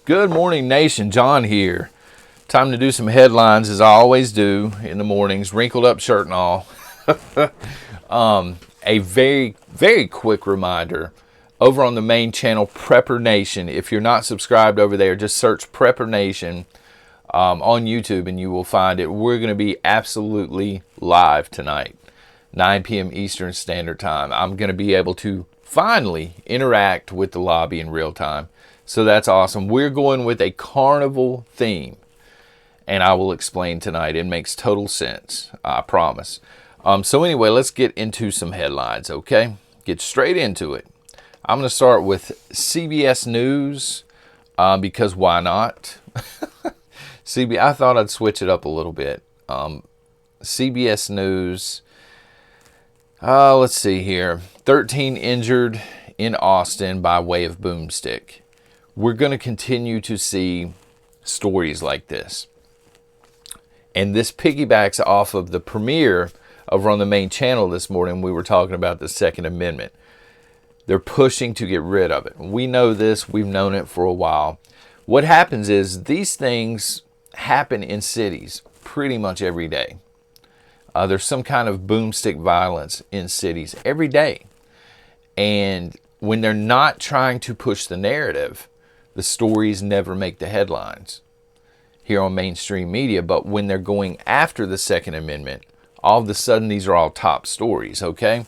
Good morning, nation. John here. Time to do some headlines, as I always do in the mornings, wrinkled up shirt and all. A very, very quick reminder, over on the main channel, Prepper Nation. If you're not subscribed over there, just search Prepper Nation on YouTube and you will find it. We're going to be absolutely live tonight, 9 p.m. Eastern Standard Time. I'm going to be able to finally interact with the lobby in real time. So that's awesome. We're going with a carnival theme, and I will explain tonight. It makes total sense, I promise. So anyway, let's get into some headlines, okay? Get straight into it. I'm going to start with CBS News, because why not? I thought I'd switch it up a little bit. CBS News, let's see here. 13 injured in Austin by way of boomstick. We're going to continue to see stories like this. And this piggybacks off of the premiere over on the main channel this morning. We were talking about the Second Amendment. They're pushing to get rid of it. We know this. We've known it for a while. What happens is these things happen in cities pretty much every day. There's some kind of boomstick violence in cities every day. And when they're not trying to push the narrative, the stories never make the headlines here on mainstream media. But when they're going after the Second Amendment, all of a sudden these are all top stories, okay?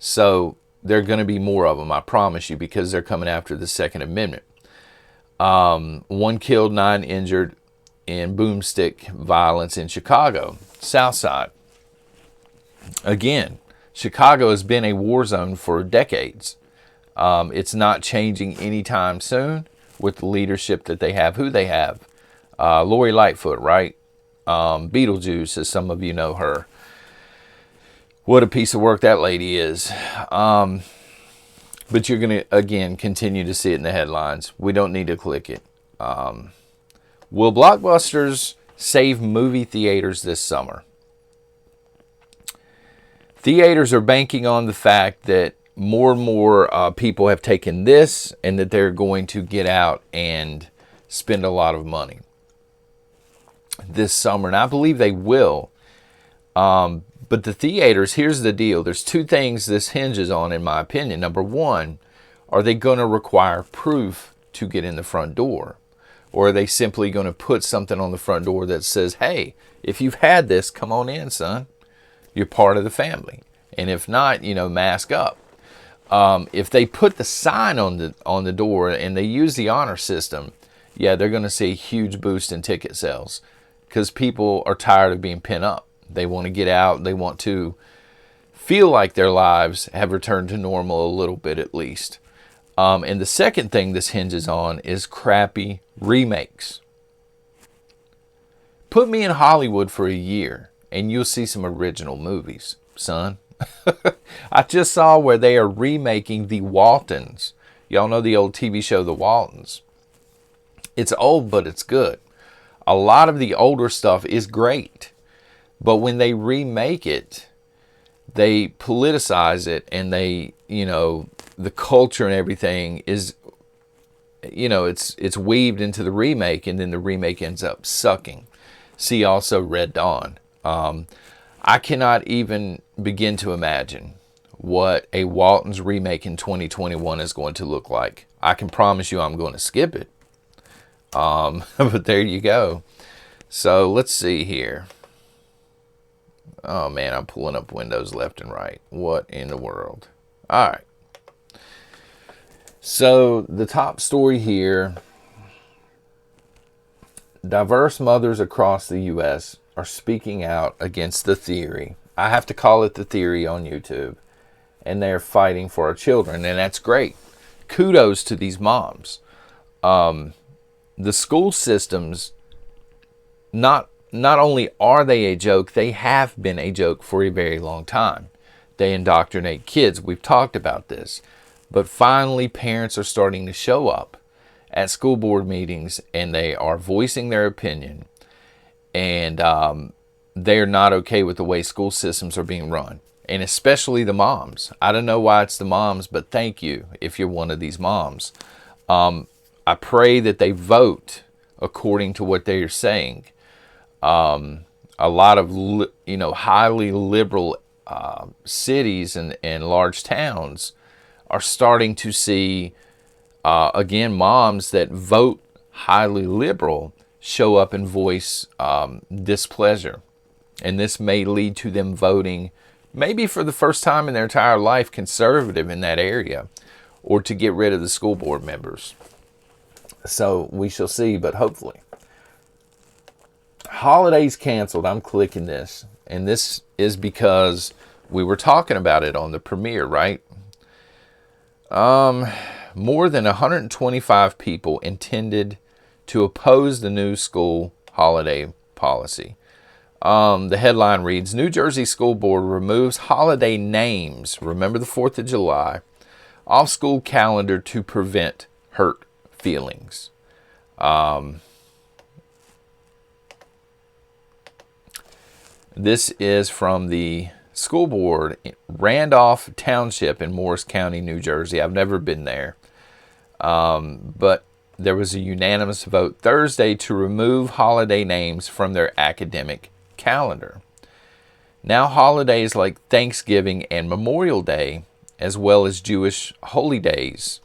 So there are going to be more of them, I promise you, because they're coming after the Second Amendment. 1 killed, 9 injured in boomstick violence in Chicago, South Side. Again, Chicago has been a war zone for decades. It's not changing anytime soon with the leadership that they have, who they have. Lori Lightfoot, right? Beetlejuice, as some of you know her. What a piece of work that lady is. But you're going to, again, continue to see it in the headlines. We don't need to click it. Will blockbusters save movie theaters this summer? Theaters are banking on the fact that more and more people have taken this and that they're going to get out and spend a lot of money this summer. And I believe they will. But the theaters, here's the deal. There's two things this hinges on, in my opinion. Number one, are they going to require proof to get in the front door? Or are they simply going to put something on the front door that says, hey, if you've had this, come on in, son. You're part of the family. And if not, mask up. If they put the sign on the door and they use the honor system, yeah, they're going to see a huge boost in ticket sales because people are tired of being pent up. They want to get out. They want to feel like their lives have returned to normal a little bit at least. And the second thing this hinges on is crappy remakes. Put me in Hollywood for a year and you'll see some original movies, son. I just saw where they are remaking The Waltons. Y'all know the old TV show The Waltons. It's old, but it's good. A lot of the older stuff is great. But when they remake it, they politicize it and they, the culture and everything is, it's weaved into the remake and then the remake ends up sucking. See also Red Dawn. I cannot even begin to imagine what a Waltons remake in 2021 is going to look like. I can promise you I'm going to skip it. But there you go. So let's see here. Oh man, I'm pulling up windows left and right. What in the world? All right. So the top story here. Diverse mothers across the U.S. are speaking out against the theory. I have to call it the theory on YouTube. And they're fighting for our children. And that's great. Kudos to these moms. The school systems, not only are they a joke, they have been a joke for a very long time. They indoctrinate kids. We've talked about this. But finally, parents are starting to show up at school board meetings and they are voicing their opinion. And they're not okay with the way school systems are being run. And especially the moms. I don't know why it's the moms, but thank you if you're one of these moms. I pray that they vote according to what they are saying. A lot of, highly liberal cities and large towns are starting to see, again, moms that vote highly liberal show up and voice displeasure. And this may lead to them voting, maybe for the first time in their entire life, conservative in that area, or to get rid of the school board members. So we shall see, but hopefully. Holidays canceled. I'm clicking this. And this is because we were talking about it on the premiere, right? More than 125 people intended to oppose the new school holiday policy. The headline reads, New Jersey School Board removes holiday names, remember the 4th of July, off school calendar to prevent hurt feelings. This is from the school board, Randolph Township in Morris County, New Jersey. I've never been there. But there was a unanimous vote Thursday to remove holiday names from their academic calendar. Now holidays like Thanksgiving and Memorial Day, as well as Jewish holy days,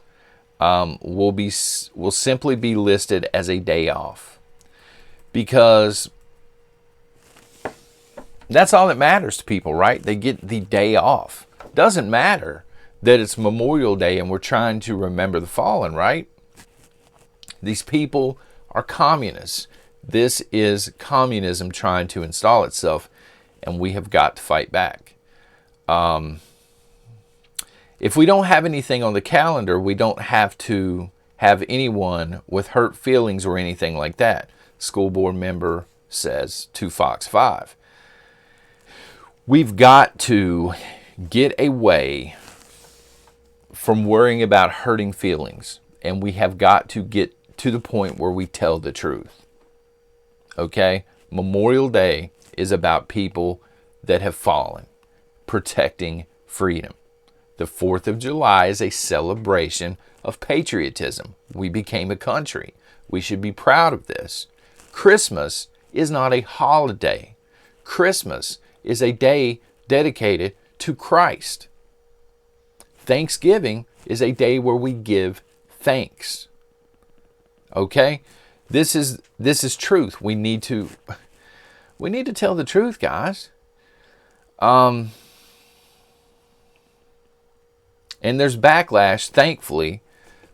will simply be listed as a day off, because that's all that matters to people, right? They get the day off. Doesn't matter that it's Memorial Day and we're trying to remember the fallen, right? These people are communists. This is communism trying to install itself, and we have got to fight back. If we don't have anything on the calendar, we don't have to have anyone with hurt feelings or anything like that, school board member says to Fox 5. We've got to get away from worrying about hurting feelings, and we have got to get to the point where we tell the truth. Okay? Memorial Day is about people that have fallen, protecting freedom. The 4th of July is a celebration of patriotism. We became a country. We should be proud of this. Christmas is not a holiday. Christmas is a day dedicated to Christ. Thanksgiving is a day where we give thanks. Okay? This is truth. We need to tell the truth, guys. And there's backlash, thankfully,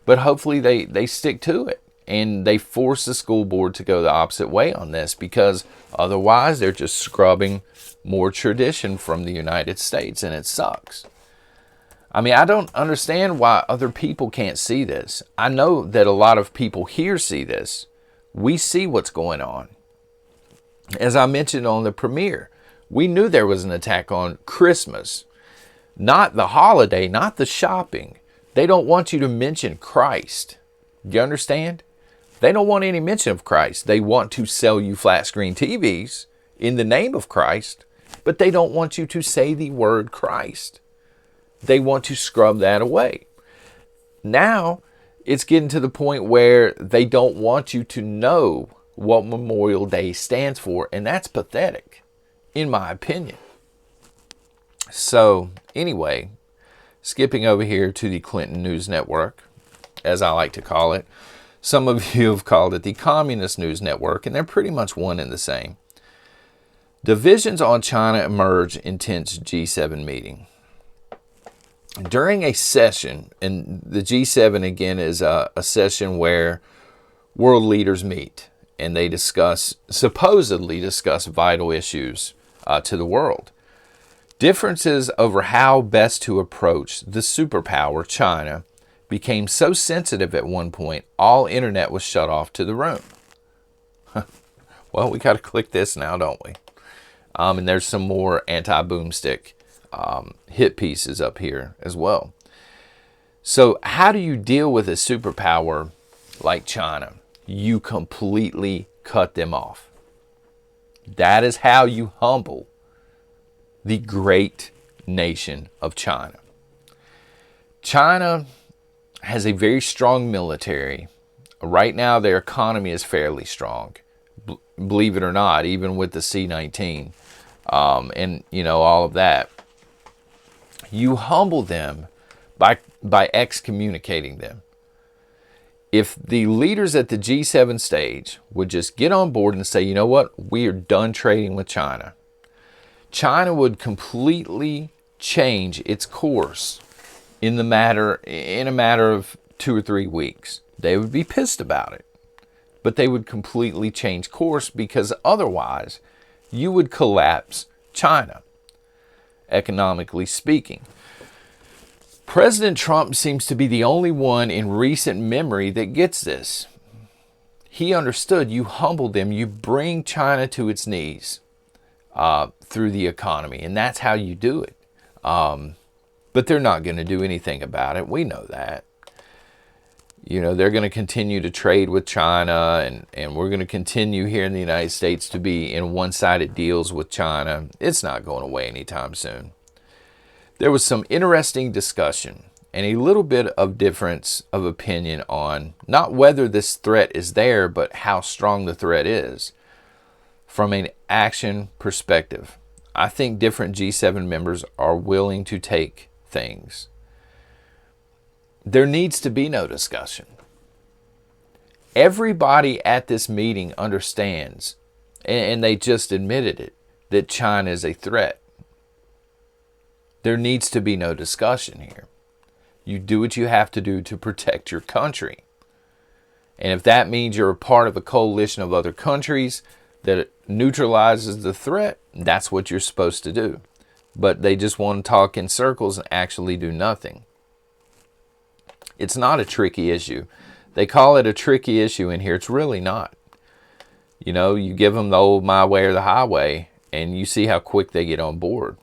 but hopefully they stick to it and they force the school board to go the opposite way on this, because otherwise they're just scrubbing more tradition from the United States, and it sucks. I mean, I don't understand why other people can't see this. I know that a lot of people here see this. We see what's going on. As I mentioned on the premiere, we knew there was an attack on Christmas. Not the holiday, not the shopping. They don't want you to mention Christ. Do you understand? They don't want any mention of Christ. They want to sell you flat screen TVs in the name of Christ, but they don't want you to say the word Christ. They want to scrub that away. Now, it's getting to the point where they don't want you to know what Memorial Day stands for, and that's pathetic, in my opinion. So, anyway, skipping over here to the Clinton News Network, as I like to call it. Some of you have called it the Communist News Network, and they're pretty much one and the same. Divisions on China emerge in tense G7 meeting. During a session, and the G7 again is a session where world leaders meet and they supposedly discuss vital issues to the world. Differences over how best to approach the superpower, China, became so sensitive at one point, all internet was shut off to the room. Well, we got to click this now, don't we? And there's some more anti-boomstick hit pieces up here as well. So how do you deal with a superpower like China? You completely cut them off. That is how you humble the great nation of China. China has a very strong military, Right now, their economy is fairly strong, believe it or not, even with the C-19 and, all of that. You humble them by excommunicating them. If the leaders at the G7 stage would just get on board and say, you know what, we are done trading with China, China would completely change its course in a matter of 2 or 3 weeks. They would be pissed about it, but they would completely change course, because otherwise you would collapse China, economically speaking. President Trump seems to be the only one in recent memory that gets this. He understood you humble them, you bring China to its knees through the economy, and that's how you do it. But they're not going to do anything about it. We know that. They're going to continue to trade with China, and we're going to continue here in the United States to be in one-sided deals with China. It's not going away anytime soon. There was some interesting discussion and a little bit of difference of opinion on not whether this threat is there, but how strong the threat is from an action perspective. I think different G7 members are willing to take things. There needs to be no discussion. Everybody at this meeting understands, and they just admitted it, that China is a threat. There needs to be no discussion here. You do what you have to do to protect your country. And if that means you're a part of a coalition of other countries that neutralizes the threat, that's what you're supposed to do. But they just want to talk in circles and actually do nothing. It's not a tricky issue. They call it a tricky issue in here. It's really not. You give them the old my way or the highway, and you see how quick they get on board.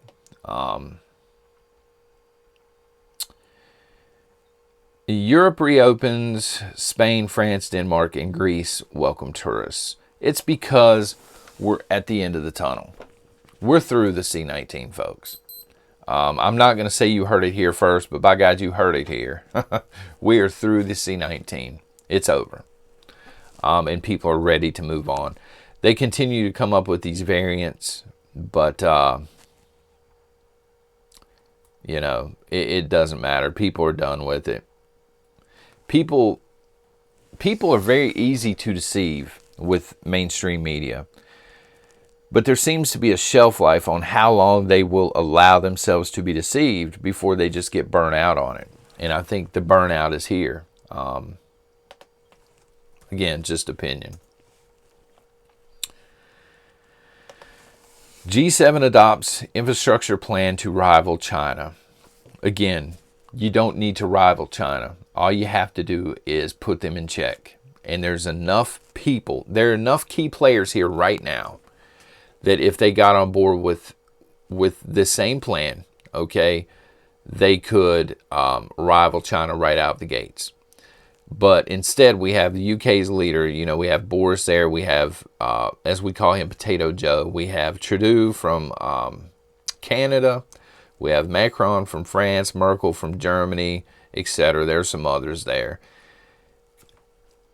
Europe reopens. Spain, France, Denmark, and Greece welcome tourists. It's because we're at the end of the tunnel. We're through the C-19, folks. I'm not going to say you heard it here first, but by God, you heard it here. We are through the C-19. It's over. And people are ready to move on. They continue to come up with these variants, but, it doesn't matter. People are done with it. People are very easy to deceive with mainstream media. But there seems to be a shelf life on how long they will allow themselves to be deceived before they just get burnt out on it. And I think the burnout is here. Again, just opinion. G7 adopts infrastructure plan to rival China. Again, you don't need to rival China. All you have to do is put them in check. And there's enough people, there are enough key players here right now that if they got on board with the same plan, okay, they could rival China right out of the gates. But instead, we have the UK's leader. We have Boris there. We have, as we call him, Potato Joe. We have Trudeau from Canada. We have Macron from France, Merkel from Germany, etc. There's some others there.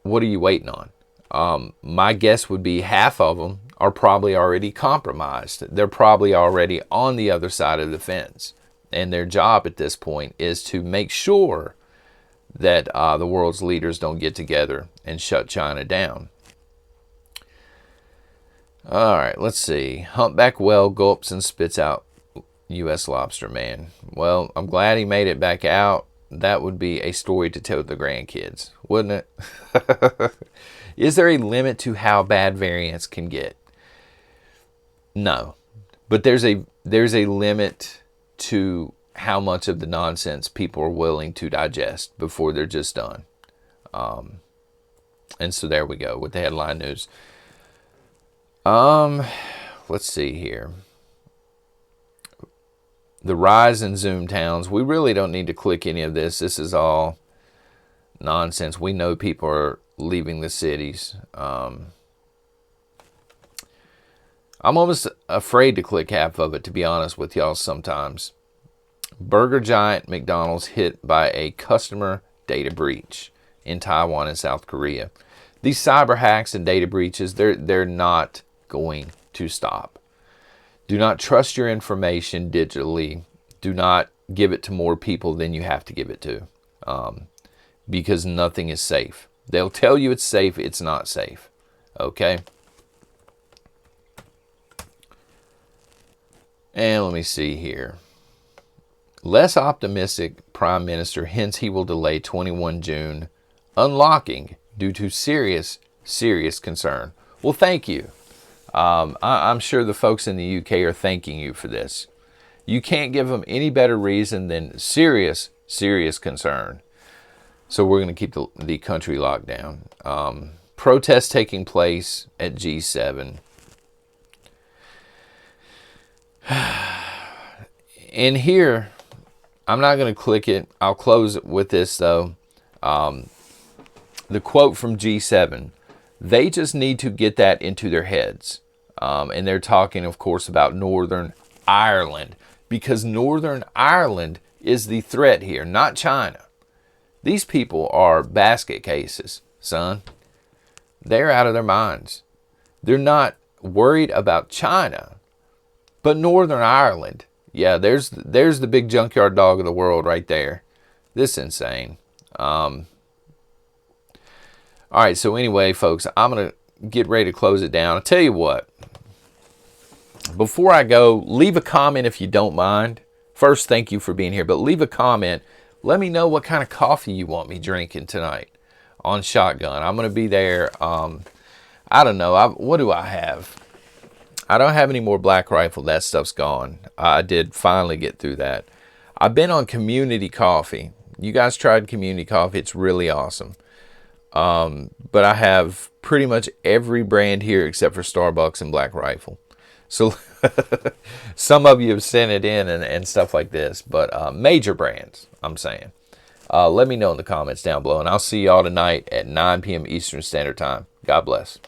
What are you waiting on? My guess would be half of them are probably already compromised. They're probably already on the other side of the fence. And their job at this point is to make sure that the world's leaders don't get together and shut China down. All right, let's see. Humpback whale gulps and spits out U.S. lobster man. Well, I'm glad he made it back out. That would be a story to tell the grandkids, wouldn't it? Is there a limit to how bad variants can get? No. But there's a limit to how much of the nonsense people are willing to digest before they're just done. And so there we go with the headline news. Let's see here. The rise in Zoom towns. We really don't need to click any of this. This is all nonsense. We know people are leaving the cities. I'm almost afraid to click half of it, to be honest with y'all sometimes. Burger giant McDonald's hit by a customer data breach. in Taiwan and South Korea. These cyber hacks and data breaches, they're not going to stop. Do not trust your information digitally. Do not give it to more people than you have to give it to, because nothing is safe. They'll tell you it's safe. It's not safe. Okay? And let me see here. Less optimistic Prime Minister, hence he will delay 21 June unlocking due to serious concern. Well, thank you. I'm sure the folks in the UK are thanking you for this. You can't give them any better reason than serious concern. So we're going to keep the country locked down. Protests taking place at G7. And here, I'm not going to click it. I'll close it with this, though. The quote from G7. They just need to get that into their heads. And they're talking, of course, about Northern Ireland. Because Northern Ireland is the threat here, not China. These people are basket cases, son. They're out of their minds. They're not worried about China. But Northern Ireland, yeah, there's the big junkyard dog of the world right there. This is insane. All right, so anyway, folks, I'm going to get ready to close it down. I'll tell you what. Before I go, leave a comment if you don't mind. First, thank you for being here, but leave a comment. Let me know what kind of coffee you want me drinking tonight on Shotgun. I'm going to be there. I don't know. What do I have? I don't have any more Black Rifle. That stuff's gone. I did finally get through that. I've been on Community Coffee. You guys tried Community Coffee. It's really awesome. But I have pretty much every brand here except for Starbucks and Black Rifle. So some of you have sent it in and stuff like this. But major brands, I'm saying. Let me know in the comments down below. And I'll see y'all tonight at 9 p.m. Eastern Standard Time. God bless.